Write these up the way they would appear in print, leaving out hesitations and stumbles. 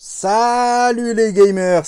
Salut les gamers,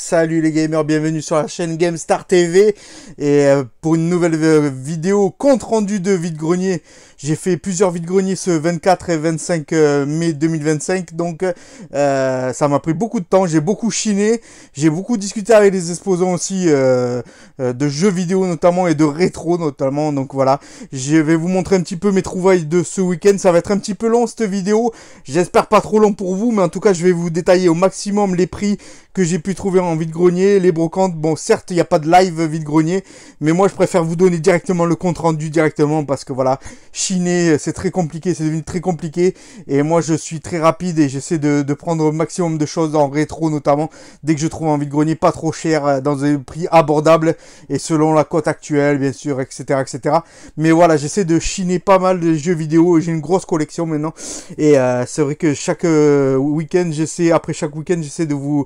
bienvenue sur la chaîne GameStar TV et pour une nouvelle vidéo compte rendu de vide-grenier. J'ai fait plusieurs vide-greniers ce 24 et 25 mai 2025, donc ça m'a pris beaucoup de temps, j'ai beaucoup chiné, j'ai beaucoup discuté avec les exposants aussi de jeux vidéo notamment et de rétro notamment, donc voilà. Je vais vous montrer un petit peu mes trouvailles de ce week-end, ça va être un petit peu long cette vidéo, j'espère pas trop long pour vous, mais en tout cas je vais vous détailler au maximum les prix que j'ai pu trouver en vide-grenier, les brocantes. Bon, certes, il n'y a pas de live vide-grenier, mais moi, je préfère vous donner directement le compte-rendu directement parce que voilà, chiner, c'est très compliqué, c'est devenu très compliqué. Et moi, je suis très rapide et j'essaie de prendre au maximum de choses en rétro, notamment, dès que je trouve en vide-grenier pas trop cher, dans des prix abordables et selon la cote actuelle, bien sûr, etc., etc. Mais voilà, j'essaie de chiner pas mal de jeux vidéo. J'ai une grosse collection maintenant. Et c'est vrai que chaque week-end, après chaque week-end, j'essaie de vous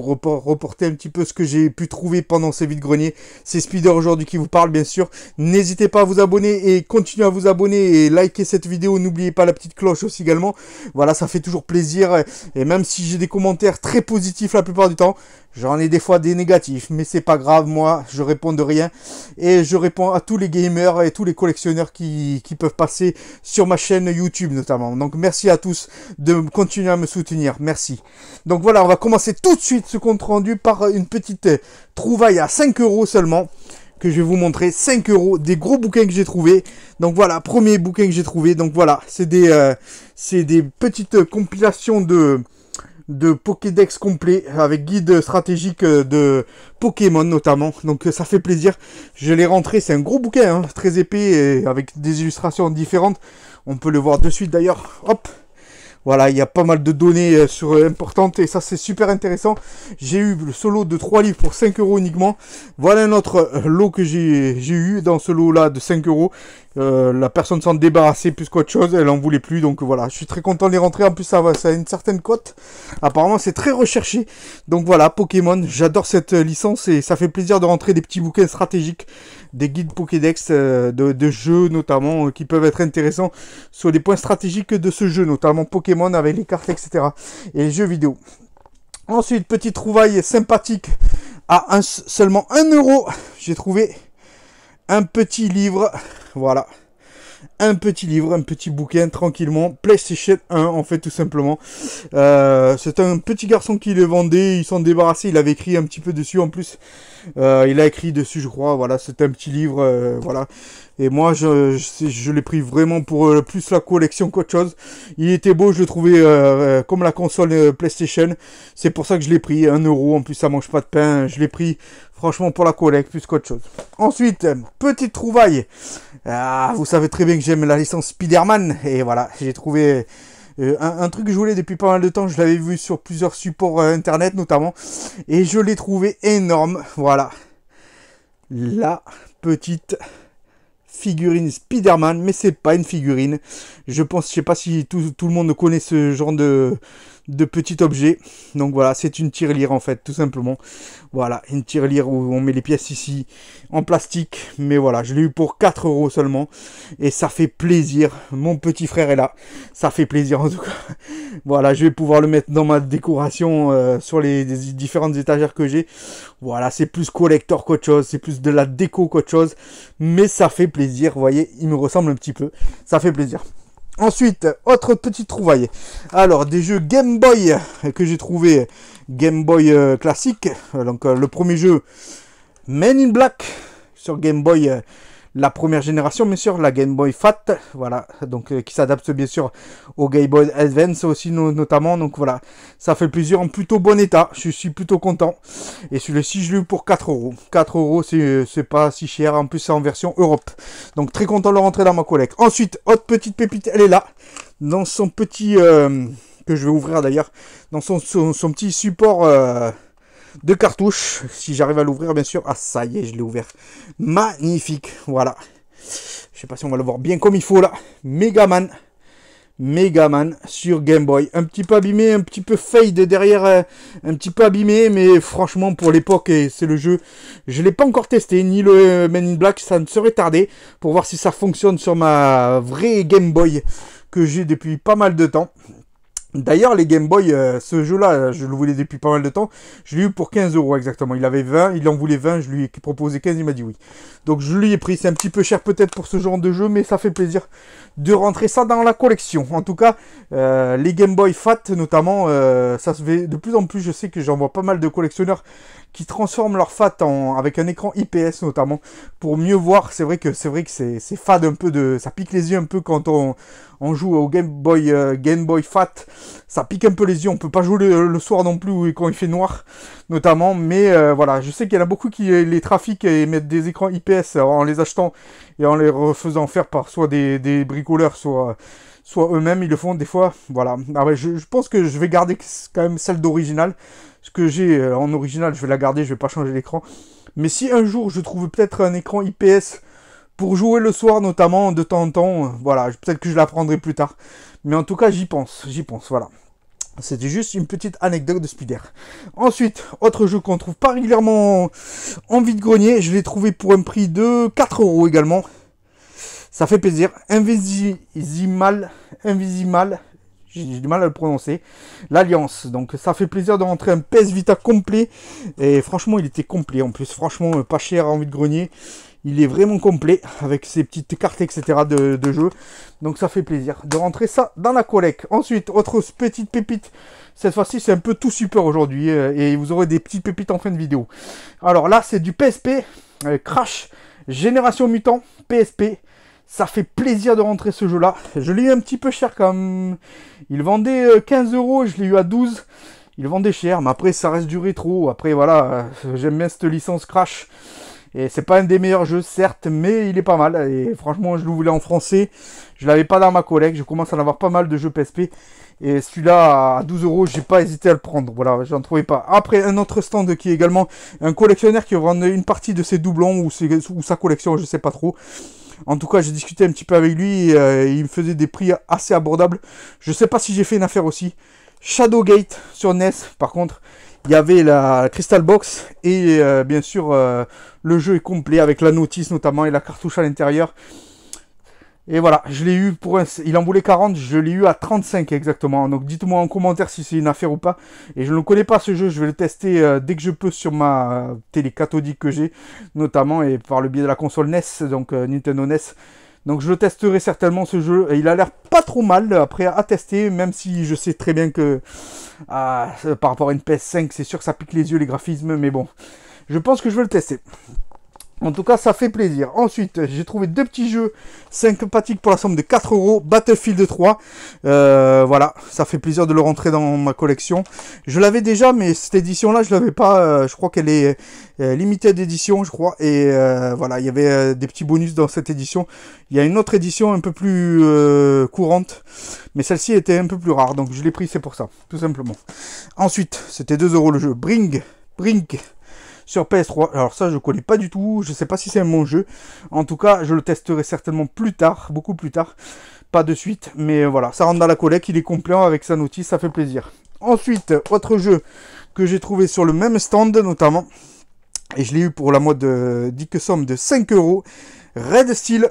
reporter un petit peu ce que j'ai pu trouver pendant ces vides-greniers. C'est Spider aujourd'hui qui vous parle, bien sûr. N'hésitez pas à vous abonner et continuez à vous abonner et liker cette vidéo. N'oubliez pas la petite cloche aussi également. Voilà, ça fait toujours plaisir. Et même si j'ai des commentaires très positifs la plupart du temps, j'en ai des fois des négatifs, mais c'est pas grave, moi, je réponds de rien. Et je réponds à tous les gamers et tous les collectionneurs qui peuvent passer sur ma chaîne YouTube notamment. Donc merci à tous de continuer à me soutenir, merci. Donc voilà, on va commencer tout de suite ce compte rendu par une petite trouvaille à 5 € seulement, que je vais vous montrer. 5 € des gros bouquins que j'ai trouvé. Donc voilà, premier bouquin que j'ai trouvé. Donc voilà, c'est des petites compilations de Pokédex complet avec guide stratégique de Pokémon notamment, donc ça fait plaisir. Je l'ai rentré, c'est un gros bouquin, hein, très épais et avec des illustrations différentes. On peut le voir de suite d'ailleurs. Hop, voilà, il y a pas mal de données importantes et ça c'est super intéressant. J'ai eu le solo de 3 livres pour 5 € uniquement. Voilà un autre lot que j'ai eu dans ce lot là de 5 €. La personne s'en débarrassait plus qu'autre chose, elle en voulait plus, donc voilà, je suis très content de les rentrer. En plus ça a une certaine cote, apparemment c'est très recherché. Donc voilà, Pokémon, j'adore cette licence et ça fait plaisir de rentrer des petits bouquins stratégiques, des guides Pokédex de jeux notamment, qui peuvent être intéressants sur les points stratégiques de ce jeu, notamment Pokémon avec les cartes, etc. et les jeux vidéo. Ensuite, petite trouvaille sympathique à seulement 1 €, j'ai trouvé un petit livre, voilà, un petit bouquin tranquillement, PlayStation 1 en fait tout simplement. C'est un petit garçon qui le vendait, il s'en débarrassait, il avait écrit un petit peu dessus en plus. Il a écrit dessus je crois, voilà, c'est un petit livre, voilà. Et moi je l'ai pris vraiment pour plus la collection qu'autre chose. Il était beau, je le trouvais comme la console PlayStation. C'est pour ça que je l'ai pris, 1 €, en plus ça mange pas de pain, je l'ai pris franchement pour la collecte plus qu'autre chose. Ensuite, petite trouvaille. Vous savez très bien que j'aime la licence Spider-Man. Et voilà, j'ai trouvé un truc que je voulais depuis pas mal de temps. Je l'avais vu sur plusieurs supports internet notamment. Et je l'ai trouvé énorme. Voilà. La petite figurine Spider-Man. Mais c'est pas une figurine. Je sais pas si tout le monde connaît ce genre de petit objet. Donc voilà, c'est une tirelire en fait, tout simplement. Voilà, une tirelire où on met les pièces ici en plastique. Mais voilà, je l'ai eu pour 4 € seulement. Et ça fait plaisir. Mon petit frère est là. Ça fait plaisir en tout cas. Voilà, je vais pouvoir le mettre dans ma décoration sur les différentes étagères que j'ai. Voilà, c'est plus collector qu'autre chose. C'est plus de la déco qu'autre chose. Mais ça fait plaisir. Vous voyez, il me ressemble un petit peu. Ça fait plaisir. Ensuite, autre petite trouvaille. Alors, des jeux Game Boy que j'ai trouvé, Game Boy classique. Donc, le premier jeu, Men in Black, sur Game Boy, la première génération, bien sûr, la Game Boy Fat. Voilà, donc qui s'adapte bien sûr au Game Boy Advance aussi, notamment. Donc voilà, ça fait plaisir, en plutôt bon état. Je suis plutôt content. Et celui-ci, je l'ai eu pour 4 €. 4 €, c'est pas si cher. En plus, c'est en version Europe. Donc très content de le rentrer dans ma collecte. Ensuite, autre petite pépite, elle est là. Dans son petit... que je vais ouvrir d'ailleurs. Dans son petit support... de cartouches, si j'arrive à l'ouvrir bien sûr. Ah ça y est, je l'ai ouvert. Magnifique, voilà. Je sais pas si on va le voir bien comme il faut là. Megaman sur Game Boy. Un petit peu abîmé, un petit peu fade derrière, un petit peu abîmé, mais franchement pour l'époque, et c'est le jeu, je l'ai pas encore testé, ni le Men in Black, ça ne serait tardé, pour voir si ça fonctionne sur ma vraie Game Boy que j'ai depuis pas mal de temps. D'ailleurs, les Game Boy, ce jeu-là, je le voulais depuis pas mal de temps. Je l'ai eu pour 15 € exactement. Il avait 20, il en voulait 20, je lui ai proposé 15, il m'a dit oui. Donc je lui ai pris. C'est un petit peu cher peut-être pour ce genre de jeu, mais ça fait plaisir de rentrer ça dans la collection. En tout cas, les Game Boy Fat notamment, ça se fait de plus en plus. Je sais que j'en vois pas mal de collectionneurs qui transforment leur Fat avec un écran IPS notamment pour mieux voir. C'est vrai que c'est fade un peu ça pique les yeux un peu quand on joue au Game Boy Fat. Ça pique un peu les yeux. On peut pas jouer le soir non plus quand il fait noir notamment. Mais voilà, je sais qu'il y en a beaucoup qui les trafiquent et mettent des écrans IPS en les achetant et en les refaisant faire par soit des bricoleurs, soit eux-mêmes. Ils le font des fois. Voilà. Ah ouais, je pense que je vais garder quand même celle d'original. Ce que j'ai en original, je vais la garder. Je vais pas changer l'écran. Mais si un jour je trouve peut-être un écran IPS pour jouer le soir notamment, de temps en temps, voilà, peut-être que je la prendrai plus tard. Mais en tout cas, j'y pense, voilà. C'était juste une petite anecdote de Spider. Ensuite, autre jeu qu'on trouve pas régulièrement en vide-grenier, je l'ai trouvé pour un prix de 4 € également. Ça fait plaisir. Invisimal, j'ai du mal à le prononcer. L'Alliance. Donc ça fait plaisir de rentrer un PS Vita complet. Et franchement, il était complet en plus. Franchement, pas cher en vide-grenier. Il est vraiment complet avec ses petites cartes, etc. de jeu. Donc ça fait plaisir de rentrer ça dans la collecte. Ensuite, autre petite pépite. Cette fois-ci, c'est un peu tout super aujourd'hui. Et vous aurez des petites pépites en fin de vidéo. Alors là, c'est du PSP. Crash Génération Mutant PSP. Ça fait plaisir de rentrer ce jeu-là. Je l'ai eu un petit peu cher quand même. Il vendait 15 €. Je l'ai eu à 12. Il vendait cher. Mais après, ça reste du rétro. Après, voilà. J'aime bien cette licence Crash. Et c'est pas un des meilleurs jeux, certes, mais il est pas mal. Et franchement, je le voulais en français. Je l'avais pas dans ma collecte. Je commence à en avoir pas mal de jeux PSP. Et celui-là, à 12 €, j'ai pas hésité à le prendre. Voilà, j'en trouvais pas. Après, un autre stand qui est également un collectionneur qui vend une partie de ses doublons ou sa collection, je sais pas trop. En tout cas, j'ai discuté un petit peu avec lui. Il me faisait des prix assez abordables. Je sais pas si j'ai fait une affaire aussi. Shadowgate sur NES, par contre. Il y avait la Crystal Box et bien sûr le jeu est complet avec la notice notamment et la cartouche à l'intérieur. Et voilà, je l'ai eu il en voulait 40, je l'ai eu à 35 exactement. Donc dites-moi en commentaire si c'est une affaire ou pas. Et je ne connais pas ce jeu, je vais le tester dès que je peux sur ma télé cathodique que j'ai, notamment et par le biais de la console NES, donc Nintendo NES. Donc je le testerai certainement ce jeu. Et il a l'air pas trop mal après à tester, même si je sais très bien que par rapport à une PS5, c'est sûr que ça pique les yeux les graphismes, mais bon, je pense que je vais le tester. En tout cas, ça fait plaisir. Ensuite, j'ai trouvé deux petits jeux sympathiques pour la somme de 4 €. Battlefield 3. Voilà, ça fait plaisir de le rentrer dans ma collection. Je l'avais déjà, mais cette édition-là, je l'avais pas. Je crois qu'elle est limited édition, je crois. Et voilà, il y avait des petits bonus dans cette édition. Il y a une autre édition un peu plus courante. Mais celle-ci était un peu plus rare. Donc je l'ai pris, c'est pour ça, tout simplement. Ensuite, c'était 2 € le jeu. Brink. Sur PS3, alors ça je connais pas du tout, je sais pas si c'est un bon jeu. En tout cas, je le testerai certainement plus tard, beaucoup plus tard. Pas de suite, mais voilà, ça rentre dans la collecte, il est complet avec sa notice, ça fait plaisir. Ensuite, autre jeu que j'ai trouvé sur le même stand notamment, et je l'ai eu pour la mode dique somme de 5 €, Red Steel,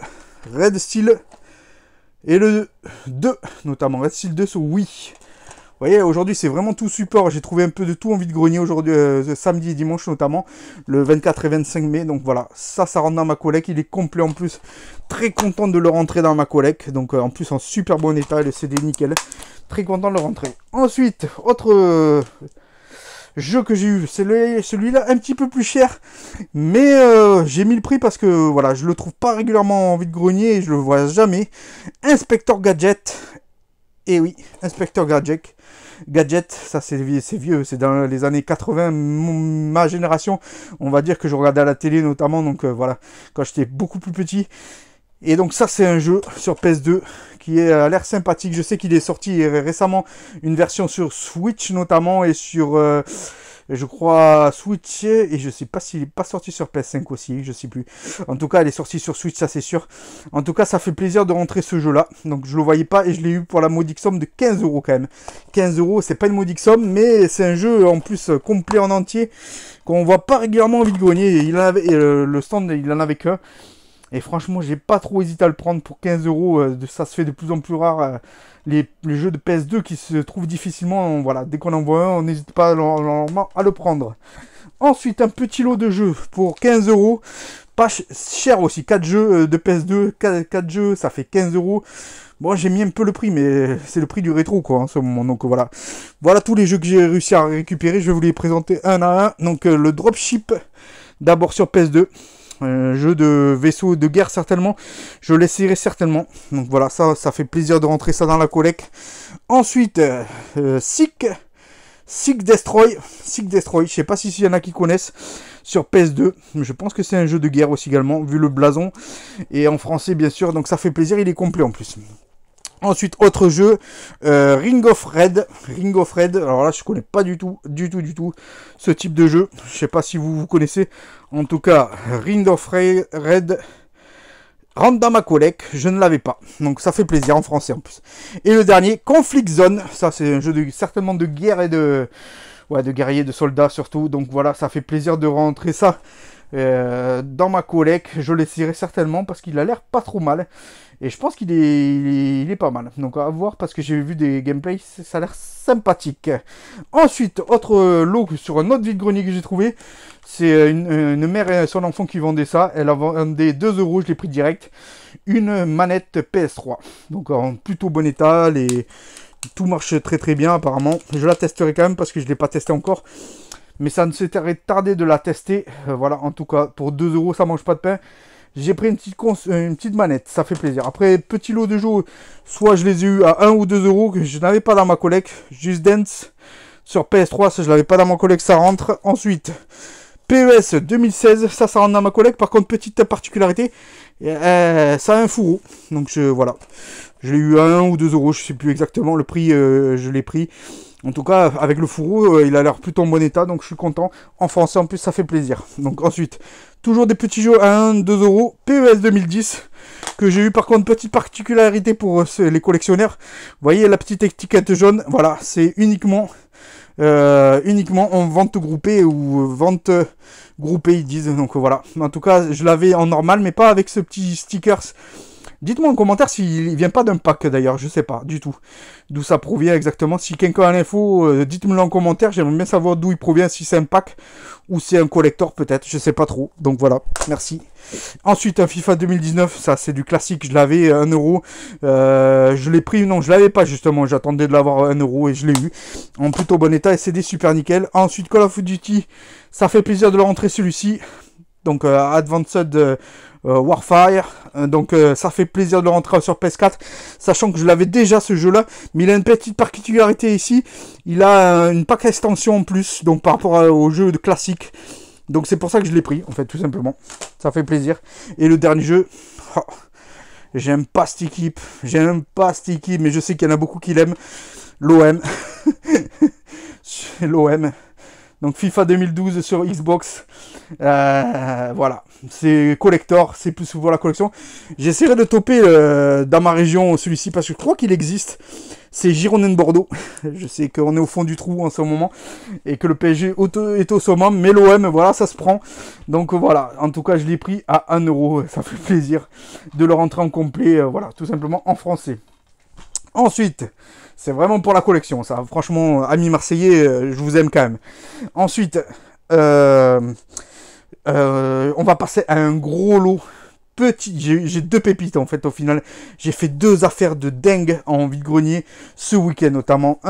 et le 2 notamment, Red Steel 2 sur Wii. Vous voyez, aujourd'hui, c'est vraiment tout support. J'ai trouvé un peu de tout en vide-grenier aujourd'hui, samedi et dimanche notamment, le 24 et 25 mai. Donc voilà, ça rentre dans ma collecte. Il est complet en plus. Très content de le rentrer dans ma collecte. Donc en plus, en super bon état, le CD nickel. Très content de le rentrer. Ensuite, autre jeu que j'ai eu, c'est celui-là un petit peu plus cher. Mais j'ai mis le prix parce que voilà, je le trouve pas régulièrement en vide-grenier et je le vois jamais. Inspector Gadget. Et oui, Inspector Gadget, ça c'est vieux, c'est dans les années 80, ma génération, on va dire que je regardais à la télé notamment, donc voilà, quand j'étais beaucoup plus petit. Et donc ça c'est un jeu sur PS2 qui a l'air sympathique, je sais qu'il est sorti récemment une version sur Switch notamment et sur... je crois Switch, et je sais pas s'il est pas sorti sur PS5 aussi, je sais plus. En tout cas, elle est sortie sur Switch, ça c'est sûr. En tout cas, ça fait plaisir de rentrer ce jeu-là. Donc je le voyais pas et je l'ai eu pour la modique somme de 15 € quand même. 15 €, c'est pas une modique somme, mais c'est un jeu en plus complet en entier qu'on voit pas régulièrement en vide-grenier. Le stand, il en avait qu'un. Et franchement, j'ai pas trop hésité à le prendre pour 15 euros. Ça se fait de plus en plus rare. Les jeux de PS2 qui se trouvent difficilement. Voilà, dès qu'on en voit un, on n'hésite pas normalement à le prendre. Ensuite, un petit lot de jeux pour 15 euros. Pas cher aussi. 4 jeux de PS2. 4 jeux, ça fait 15 euros. Bon, j'ai mis un peu le prix, mais c'est le prix du rétro, quoi, en ce moment. Donc voilà. Voilà tous les jeux que j'ai réussi à récupérer. Je vais vous les présenter un à un. Donc le dropship, d'abord sur PS2. Jeu de vaisseau de guerre certainement, je l'essayerai certainement, donc voilà, ça fait plaisir de rentrer ça dans la collecte. Ensuite, Seek Destroy, je sais pas s'il y en a qui connaissent, sur PS2, je pense que c'est un jeu de guerre aussi également, vu le blason, et en français bien sûr, donc ça fait plaisir, il est complet en plus. Ensuite, autre jeu, Ring of Red, alors là je connais pas du tout ce type de jeu, je sais pas si vous connaissez, en tout cas, Ring of Red, rentre dans ma collecte, je ne l'avais pas, donc ça fait plaisir en français en plus. Et le dernier, Conflict Zone, ça c'est un jeu certainement de guerre et de guerriers, de soldats surtout, donc voilà, ça fait plaisir de rentrer ça dans ma collecte, je l'essayerai certainement parce qu'il a l'air pas trop mal. Et je pense qu'il est pas mal. Donc à voir parce que j'ai vu des gameplays, ça a l'air sympathique. Ensuite, autre lot sur un autre vide-grenier que j'ai trouvé. C'est une mère et son enfant qui vendaient ça. Elle a vendu 2 euros, je l'ai pris direct. Une manette PS3. Donc en plutôt bon état. Tout marche très très bien apparemment. Je la testerai quand même parce que je ne l'ai pas testé encore. Mais ça ne s'était tardé de la tester. Voilà, en tout cas, pour 2 euros, ça mange pas de pain. J'ai pris une petite manette, ça fait plaisir. Après, petit lot de jeux, soit je les ai eu à 1 ou 2 euros, que je n'avais pas dans ma collecte. Just Dance sur PS3, ça je l'avais pas dans ma collecte, ça rentre. Ensuite, PES 2016, ça rentre dans ma collecte. Par contre, petite particularité, ça a un fourreau. Donc voilà, je l'ai eu à 1 ou 2 euros, je sais plus exactement le prix, je l'ai pris. En tout cas, avec le fourreau, il a l'air plutôt en bon état, donc je suis content. En français, en plus, ça fait plaisir. Donc ensuite, toujours des petits jeux à 1, 2 euros. PES 2010, que j'ai eu par contre, petite particularité pour les collectionneurs. Vous voyez la petite étiquette jaune, voilà, c'est uniquement en vente groupée ou vente groupée, ils disent. Donc voilà, en tout cas, je l'avais en normal, mais pas avec ce petit stickers. Dites-moi en commentaire s'il vient pas d'un pack d'ailleurs, je sais pas du tout d'où ça provient exactement. Si quelqu'un a l'info, dites-moi en commentaire, j'aimerais bien savoir d'où il provient, si c'est un pack ou c'est un collector peut-être, je sais pas trop. Donc voilà, merci. Ensuite un FIFA 2019, ça c'est du classique, je l'avais 1 euro. Je l'ai pris, non je l'avais pas justement, j'attendais de l'avoir 1 euro et je l'ai eu. En plutôt bon état et c'est des super nickel. Ensuite Call of Duty, ça fait plaisir de le rentrer celui-ci. Donc Advanced Warfare, donc ça fait plaisir de le rentrer sur PS4, sachant que je l'avais déjà ce jeu là, mais il a une petite particularité ici, il a une pack extension en plus, donc par rapport au jeu de classique, donc c'est pour ça que je l'ai pris en fait tout simplement, ça fait plaisir. Et le dernier jeu, j'aime pas cette équipe, mais je sais qu'il y en a beaucoup qui l'aiment, l'OM, l'OM. Donc FIFA 2012 sur Xbox, voilà, c'est collector, c'est plus pour la collection. J'essaierai de toper dans ma région celui-ci parce que je crois qu'il existe. C'est Girondins de Bordeaux. Je sais qu'on est au fond du trou en ce moment et que le PSG est au summum, mais l'OM, voilà, ça se prend. Donc voilà, en tout cas, je l'ai pris à 1 euro. Ça fait plaisir de le rentrer en complet, voilà, tout simplement en français. Ensuite, c'est vraiment pour la collection, ça. Franchement, amis marseillais, je vous aime quand même. Ensuite, on va passer à un gros lot. J'ai 2 pépites en fait au final. J'ai fait 2 affaires de dingue en vide-grenier ce week-end notamment.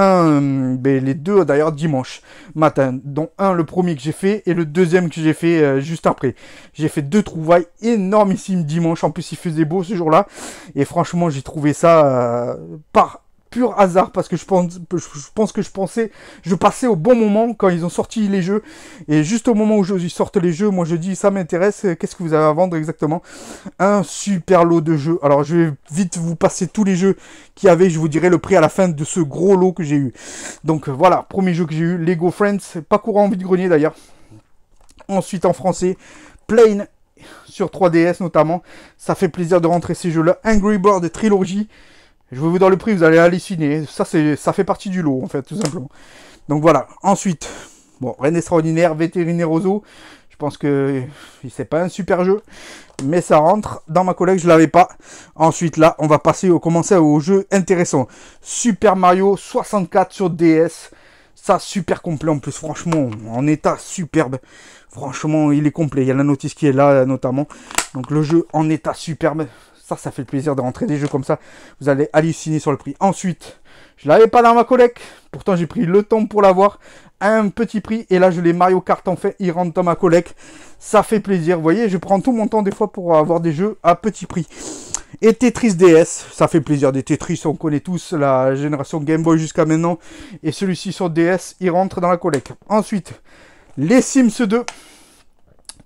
Les 2 d'ailleurs dimanche matin. Dont un le premier que j'ai fait et le deuxième que j'ai fait juste après. J'ai fait 2 trouvailles énormissimes dimanche. En plus il faisait beau ce jour-là. Et franchement j'ai trouvé ça par pur hasard parce que je pense que je passais au bon moment quand ils ont sorti les jeux et juste au moment où ils sortent les jeux, moi je dis ça m'intéresse, qu'est-ce que vous avez à vendre exactement? Un super lot de jeux. Alors je vais vite vous passer tous les jeux qu'il y avait, je vous dirai le prix à la fin de ce gros lot que j'ai eu. Donc voilà, premier jeu que j'ai eu, Lego Friends, pas courant en vide-grenier d'ailleurs. Ensuite en français, Plane sur 3DS notamment, ça fait plaisir de rentrer ces jeux-là. Angry Bird Trilogy. Je vais vous donner le prix, vous allez halluciner. Ça fait partie du lot, en fait, tout simplement. Donc voilà. Ensuite, bon, Reine extraordinaire, vétérinaire aux zoo. Je pense que c'est pas un super jeu, mais ça rentre dans ma collecte, je l'avais pas. Ensuite là, on va commencer au jeu intéressant. Super Mario 64 sur DS. Ça, super complet en plus, franchement, en état superbe. Franchement, il est complet. Il y a la notice qui est là, notamment. Donc le jeu en état superbe. Ça fait plaisir de rentrer des jeux comme ça. Vous allez halluciner sur le prix. Ensuite, je l'avais pas dans ma collecte. Pourtant, j'ai pris le temps pour l'avoir. Un petit prix. Et là, je l'ai Mario Kart en fait. Il rentre dans ma collecte. Ça fait plaisir. Vous voyez, je prends tout mon temps des fois pour avoir des jeux à petit prix. Et Tetris DS. Ça fait plaisir. Des Tetris, on connaît tous la génération Game Boy jusqu'à maintenant. Et celui-ci sur DS, il rentre dans la collecte. Ensuite, les Sims 2.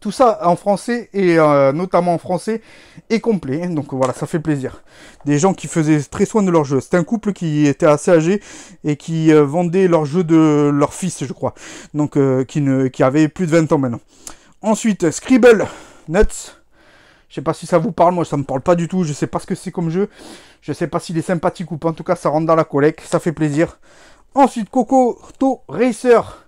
Tout ça en français et notamment en français est complet. Donc voilà, ça fait plaisir. Des gens qui faisaient très soin de leur jeu. C'était un couple qui était assez âgé et qui vendait leur jeu de leur fils, je crois. Donc qui avait plus de 20 ans maintenant. Ensuite, Scribble Nuts. Je sais pas si ça vous parle, moi ça me parle pas du tout. Je sais pas ce que c'est comme jeu. Je sais pas s'il est sympathique ou pas. En tout cas, ça rentre dans la collecte. Ça fait plaisir. Ensuite, Kokoto Racer.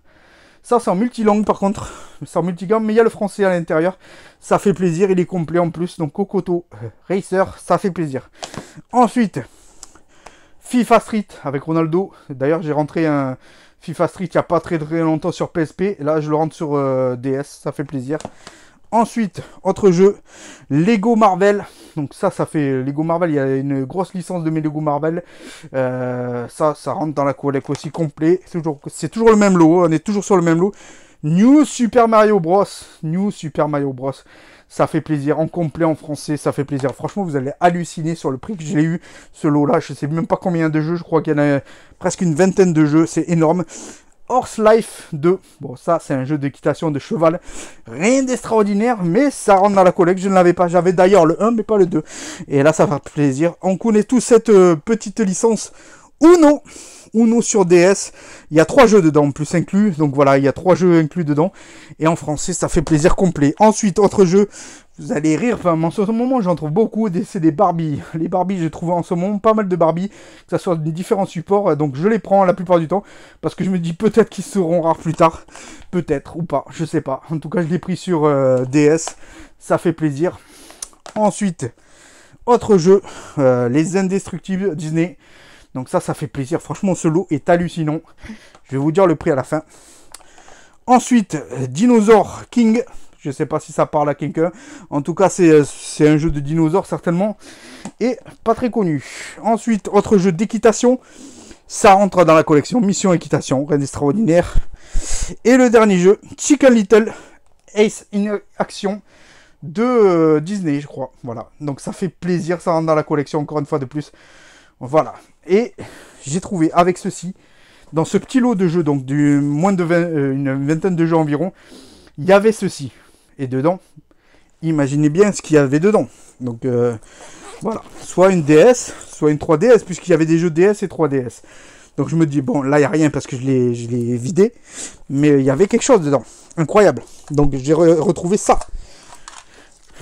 Ça, c'est en multilangue par contre. C'est en multigamme, mais il y a le français à l'intérieur. Ça fait plaisir, il est complet en plus. Donc, Kokoto Racer, ça fait plaisir. Ensuite, FIFA Street avec Ronaldo. D'ailleurs, j'ai rentré un FIFA Street il n'y a pas très longtemps sur PSP. Et là, je le rentre sur DS, ça fait plaisir. Ensuite, autre jeu, Lego Marvel. Donc ça fait Lego Marvel, il y a une grosse licence de mes Lego Marvel. Ça rentre dans la collecte aussi complet. C'est toujours le même lot, on est toujours sur le même lot. New Super Mario Bros. New Super Mario Bros. Ça fait plaisir, en complet en français, ça fait plaisir. Franchement, vous allez halluciner sur le prix que je l'ai eu, ce lot-là. Je ne sais même pas combien de jeux, je crois qu'il y en a presque une vingtaine de jeux, c'est énorme. Horse Life 2, bon ça c'est un jeu d'équitation de cheval, rien d'extraordinaire, mais ça rentre dans la collecte, je ne l'avais pas, j'avais d'ailleurs le 1 mais pas le 2, et là ça fait plaisir. On connaît tous cette petite licence Uno sur DS, il y a 3 jeux dedans, plus inclus, donc voilà, il y a 3 jeux inclus dedans, et en français ça fait plaisir complet. Ensuite, autre jeu, vous allez rire, enfin en ce moment j'en trouve beaucoup, c'est des Barbie. Les Barbie, j'ai trouvé en ce moment pas mal de Barbie, que ce soit de différents supports, donc je les prends la plupart du temps, parce que je me dis peut-être qu'ils seront rares plus tard, peut-être, ou pas, je sais pas. En tout cas, je l'ai pris sur DS, ça fait plaisir. Ensuite, autre jeu, les Indestructibles Disney. Donc ça fait plaisir. Franchement, ce lot est hallucinant. Je vais vous dire le prix à la fin. Ensuite, Dinosaur King. Je ne sais pas si ça parle à quelqu'un. En tout cas, c'est un jeu de dinosaures, certainement. Et pas très connu. Ensuite, autre jeu d'équitation. Ça rentre dans la collection Mission Équitation. Rien d'extraordinaire. Et le dernier jeu, Chicken Little Ace in Action de Disney, je crois. Voilà. Donc ça fait plaisir. Ça rentre dans la collection, encore une fois de plus. Voilà. Et j'ai trouvé avec ceci, dans ce petit lot de jeux, donc du moins de une vingtaine de jeux environ, il y avait ceci. Et dedans, imaginez bien ce qu'il y avait dedans. Donc voilà, soit une DS, soit une 3DS, puisqu'il y avait des jeux DS et 3DS. Donc je me dis, bon, là il n'y a rien parce que je l'ai vidé, mais il y avait quelque chose dedans. Incroyable. Donc j'ai retrouvé ça.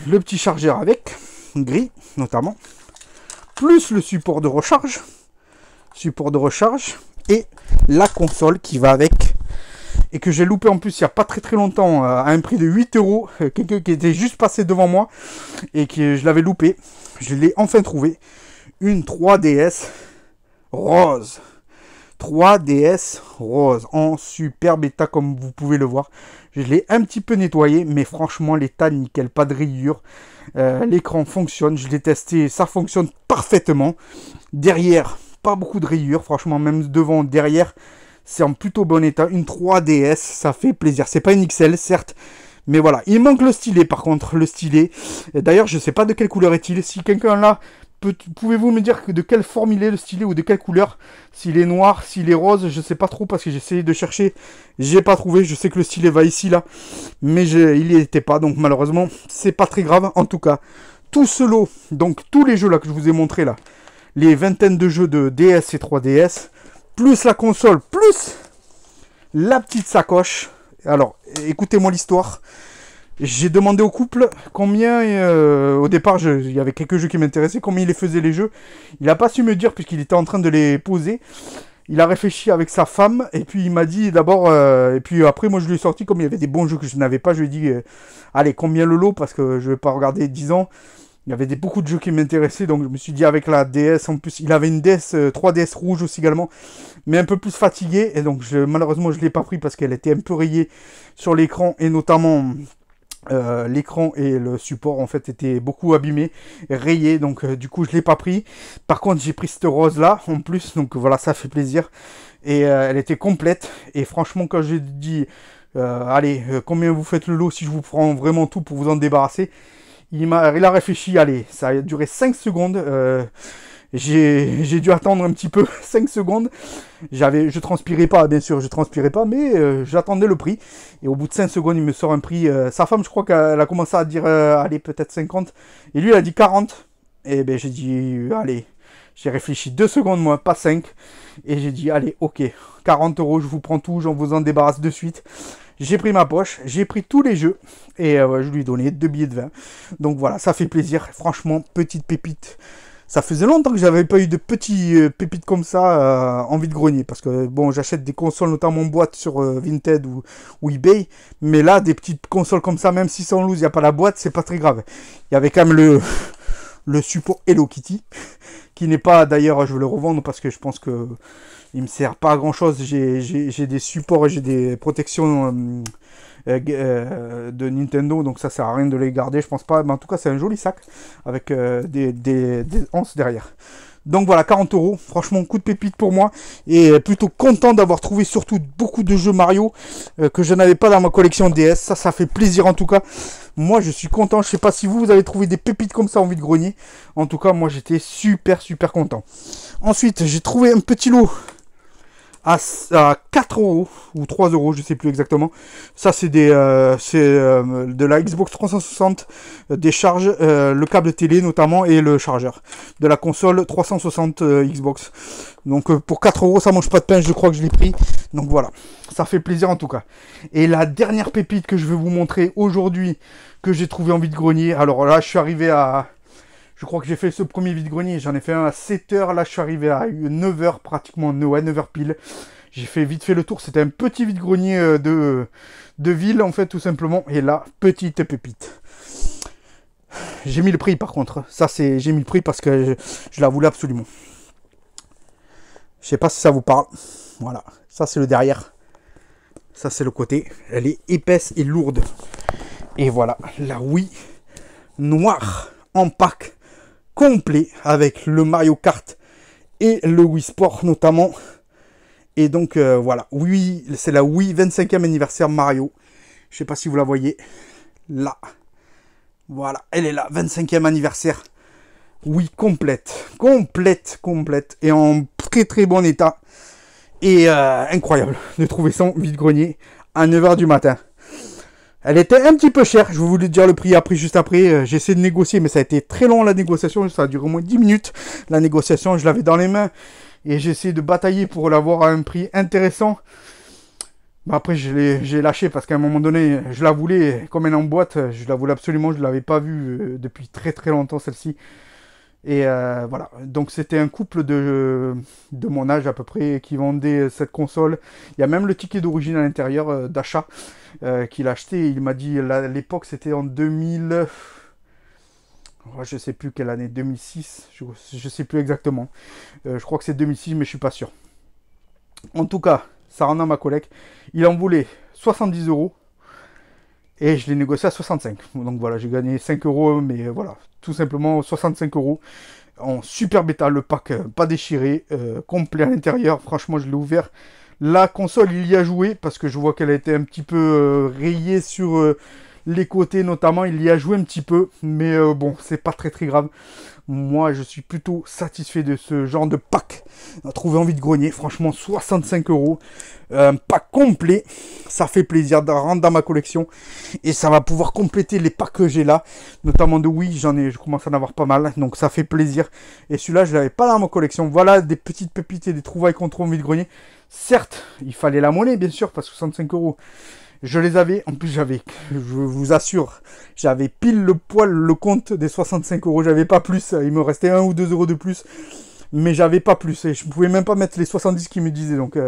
Le petit chargeur avec, gris notamment, plus le support de recharge. Et la console qui va avec, et que j'ai loupé en plus il n'y a pas très longtemps à un prix de 8 €. Quelqu'un qui était juste passé devant moi et que je l'avais loupé. Je l'ai enfin trouvé, une 3DS rose. 3DS rose en superbe état comme vous pouvez le voir. Je l'ai un petit peu nettoyé, mais franchement l'état nickel, pas de rayures. L'écran fonctionne, je l'ai testé, ça fonctionne parfaitement. Derrière, pas beaucoup de rayures, franchement, même devant, derrière, c'est en plutôt bon état. Une 3DS, ça fait plaisir. C'est pas une XL, certes, mais voilà. Il manque le stylet, par contre, le stylet. D'ailleurs, je sais pas de quelle couleur est-il. Si quelqu'un là, pouvez-vous me dire de quelle forme il est, le stylet, ou de quelle couleur? S'il est noir, s'il est rose, je sais pas trop, parce que j'ai essayé de chercher, j'ai pas trouvé. Je sais que le stylet va ici, là, mais il n'y était pas, donc malheureusement, c'est pas très grave. En tout cas, tout ce lot, donc tous les jeux là que je vous ai montré là, les vingtaines de jeux de DS et 3DS, plus la console, plus la petite sacoche. Alors, écoutez-moi l'histoire. J'ai demandé au couple combien, au départ, il y avait quelques jeux qui m'intéressaient, combien il les faisait les jeux. Il n'a pas su me dire puisqu'il était en train de les poser. Il a réfléchi avec sa femme, et puis il m'a dit d'abord, et puis après moi je lui ai sorti, comme il y avait des bons jeux que je n'avais pas, je lui ai dit, allez, combien le lot, parce que je vais pas regarder 10 ans. Il y avait beaucoup de jeux qui m'intéressaient, donc je me suis dit avec la DS, en plus il avait une DS, 3DS rouge aussi également, mais un peu plus fatiguée, et donc malheureusement je ne l'ai pas pris parce qu'elle était un peu rayée sur l'écran, et notamment l'écran et le support en fait étaient beaucoup abîmés, rayés, donc du coup je l'ai pas pris. Par contre j'ai pris cette rose là en plus, donc voilà, ça fait plaisir, et elle était complète, et franchement quand j'ai dit allez, combien vous faites le lot si je vous prends vraiment tout pour vous en débarrasser, il a réfléchi, allez, ça a duré 5 secondes, j'ai dû attendre un petit peu, 5 secondes, je transpirais pas, bien sûr, je transpirais pas, mais j'attendais le prix, et au bout de 5 secondes, il me sort un prix, sa femme, je crois qu'elle a commencé à dire, allez, peut-être 50, et lui, il a dit 40, et ben j'ai dit, allez, j'ai réfléchi 2 secondes, moi, pas 5, et j'ai dit, allez, ok, 40 €, je vous prends tout, j'en vous en débarrasse de suite. J'ai pris ma poche, j'ai pris tous les jeux, et je lui ai donné 2 billets de 20. Donc voilà, ça fait plaisir, franchement, petite pépite. Ça faisait longtemps que j'avais pas eu de petits pépites comme ça en vide-grenier, parce que bon, j'achète des consoles notamment en boîte sur Vinted ou eBay, mais là, des petites consoles comme ça, même si c'est en loose, il n'y a pas la boîte, c'est pas très grave. Il y avait quand même le support Hello Kitty, qui n'est pas, d'ailleurs, je vais le revendre parce que je pense que il me sert pas à grand chose. J'ai des supports et j'ai des protections de Nintendo, donc ça sert à rien de les garder, je pense pas, mais en tout cas c'est un joli sac avec des anses derrière. Donc voilà, 40 €, franchement coup de pépite pour moi, et plutôt content d'avoir trouvé surtout beaucoup de jeux Mario que je n'avais pas dans ma collection DS, ça fait plaisir en tout cas. Moi je suis content, je sais pas si vous avez trouvé des pépites comme ça en vide-grenier, en tout cas moi j'étais super content. Ensuite j'ai trouvé un petit lot à 4 € ou 3 €, je sais plus exactement. Ça c'est de la Xbox 360, des charges, le câble télé notamment et le chargeur de la console 360 Xbox. Donc pour 4 € ça mange pas de pain, je crois que je l'ai pris. Donc voilà, ça fait plaisir en tout cas. Et la dernière pépite que je vais vous montrer aujourd'hui, que j'ai trouvé en vide-grenier. Alors là je suis arrivé à... Je crois que j'ai fait ce premier vide-grenier, j'en ai fait un à 7 h, là je suis arrivé à 9 h pratiquement, ouais, 9 h pile. J'ai fait vite fait le tour, c'était un petit vide-grenier de ville en fait tout simplement. Et là, petite pépite. J'ai mis le prix par contre, ça c'est, j'ai mis le prix parce que je la voulais absolument. Je sais pas si ça vous parle, voilà, ça c'est le derrière. Ça c'est le côté, elle est épaisse et lourde. Et voilà, la Wii noire en pack complet avec le Mario Kart et le Wii Sport notamment. Et donc voilà, oui, c'est la Wii 25e anniversaire Mario. Je sais pas si vous la voyez là. Voilà, elle est là, 25e anniversaire. Wii complète et en très bon état. Et incroyable de trouver son vide-grenier à 9 h du matin. Elle était un petit peu chère, je vais vous dire le prix après, juste après. J'ai essayé de négocier, mais ça a été très long la négociation. Ça a duré au moins 10 minutes. La négociation, je l'avais dans les mains. Et j'ai essayé de batailler pour l'avoir à un prix intéressant. Bah après, j'ai lâché parce qu'à un moment donné, je la voulais, comme elle est en boîte, je la voulais absolument. Je ne l'avais pas vue depuis très longtemps, celle-ci. Et voilà, donc c'était un couple de mon âge à peu près qui vendait cette console. Il y a même le ticket d'origine à l'intérieur d'achat qu'il a acheté. Il m'a dit, à l'époque c'était en 2000, je sais plus quelle année, 2006, je sais plus exactement. Je crois que c'est 2006 mais je suis pas sûr. En tout cas, ça rentre dans ma collecte. Il en voulait 70 €. Et je l'ai négocié à 65. Donc voilà, j'ai gagné 5 €, mais voilà, tout simplement 65 €. En super bêta, le pack pas déchiré, complet à l'intérieur. Franchement, je l'ai ouvert. La console, il y a joué, parce que je vois qu'elle a été un petit peu rayée sur les côtés notamment. Il y a joué un petit peu, mais bon, c'est pas très grave. Moi, je suis plutôt satisfait de ce genre de pack. Trouvé en vide-grenier, franchement, 65 €. Un pack complet, ça fait plaisir de rentrer dans ma collection. Et ça va pouvoir compléter les packs que j'ai là. Notamment de Wii, je commence à en avoir pas mal. Donc ça fait plaisir. Et celui-là, je ne l'avais pas dans ma collection. Voilà des petites pépites et des trouvailles qu'on trouve en vide-grenier. Certes, il fallait la monnaie, bien sûr, parce que 65 €. Je les avais, en plus je vous assure, j'avais pile le poil le compte des 65 €, j'avais pas plus, il me restait 1 ou 2 € de plus. mais j'avais pas plus, et je pouvais même pas mettre les 70 qu'ils me disaient, donc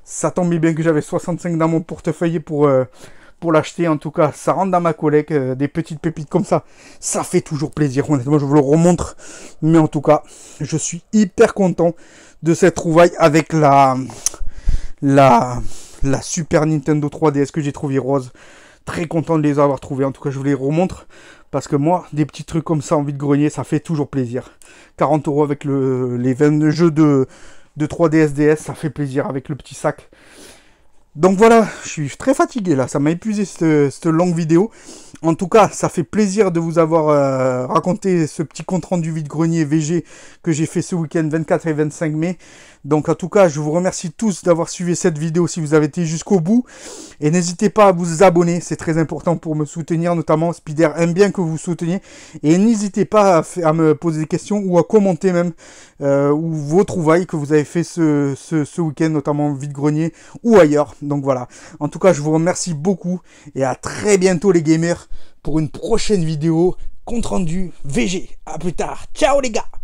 ça tombait bien que j'avais 65 dans mon portefeuille pour l'acheter. En tout cas, ça rentre dans ma collecte, des petites pépites comme ça fait toujours plaisir. Honnêtement, je vous le remontre, mais en tout cas, je suis hyper content de cette trouvaille avec la Super Nintendo 3DS que j'ai trouvé rose. Très content de les avoir trouvés. En tout cas, je vous les remontre parce que moi, des petits trucs comme ça en vide-grenier, ça fait toujours plaisir. 40 € avec les 22 jeux de 3DS DS, ça fait plaisir avec le petit sac. Donc voilà, je suis très fatigué là, ça m'a épuisé cette longue vidéo. En tout cas, ça fait plaisir de vous avoir raconté ce petit compte rendu vide-grenier VG que j'ai fait ce week-end 24 et 25 mai. Donc en tout cas, je vous remercie tous d'avoir suivi cette vidéo si vous avez été jusqu'au bout. Et n'hésitez pas à vous abonner, c'est très important pour me soutenir, notamment Spider aime bien que vous souteniez. Et n'hésitez pas à me poser des questions ou à commenter même ou vos trouvailles que vous avez fait ce week-end, notamment vide-grenier ou ailleurs. Donc voilà, en tout cas, je vous remercie beaucoup et à très bientôt les gamers pour une prochaine vidéo compte rendu VG. À plus tard, ciao les gars!